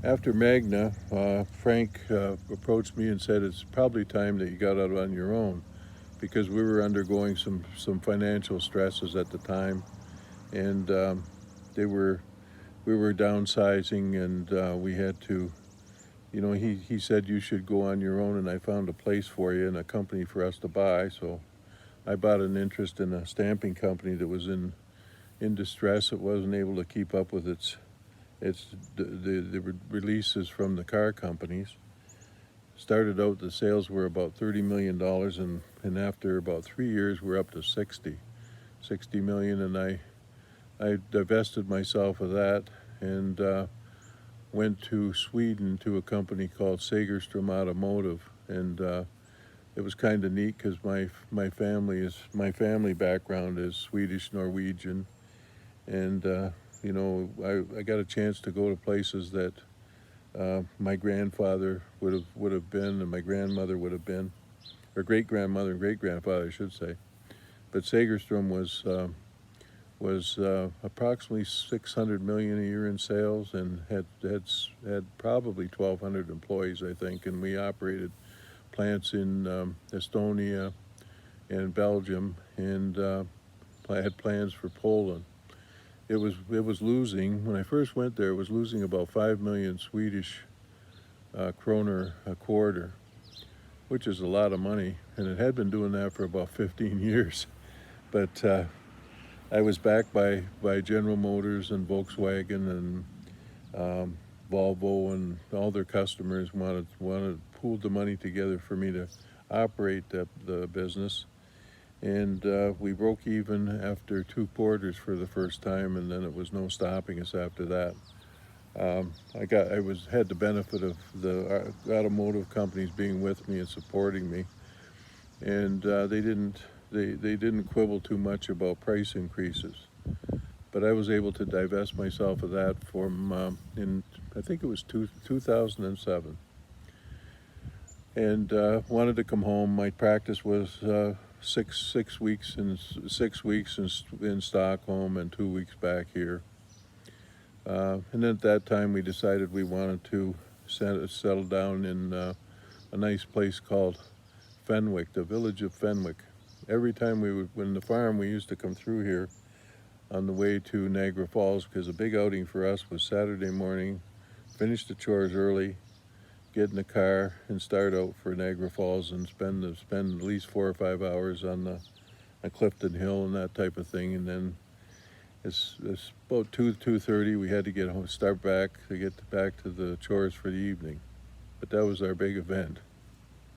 After Magna, Frank approached me and said it's probably time that you got out on your own because we were undergoing some financial stresses at the time, and they were we were downsizing, and we had to. He said you should go on your own, and I found a place for you and a company for us to buy. So I bought an interest in a stamping company that was in distress. It wasn't able to keep up with its the releases from the car companies. Started out, the sales were about $30 million, and after about 3 years we're up to 60 million, and I divested myself of that, and went to Sweden to a company called Segerstrom Automotive, and it was kind of neat because my family background is Swedish Norwegian, and I got a chance to go to places that my grandfather would have been, and my grandmother would have been, or great grandmother and great grandfather, I should say. But Segerstrom was approximately 600 million a year in sales, and had probably 1,200 employees, I think, and we operated plants in Estonia and Belgium, and had plans for Poland. It was losing when I first went there. It was losing about 5 million Swedish kroner a quarter, which is a lot of money, and it had been doing that for about 15 years. But I was backed by General Motors and Volkswagen and Volvo, and all their customers wanted pooled the money together for me to operate the business. And we broke even after 2 quarters for the first time, and then it was no stopping us after that. I had the benefit of the automotive companies being with me and supporting me, and they didn't quibble too much about price increases. But I was able to divest myself of that from in I think it was 2007, and wanted to come home. My practice was six weeks in Stockholm and 2 weeks back here. And at that time, we decided we wanted to settle down in a nice place called Fenwick, the village of Fenwick. Every time when the farm, we used to come through here on the way to Niagara Falls, because a big outing for us was Saturday morning, finish the chores early, get in the car, and start out for Niagara Falls and spend at least 4 or 5 hours on the Clifton Hill and that type of thing. And then it's about 2:30. We had to get home, start back to get back to the chores for the evening. But that was our big event.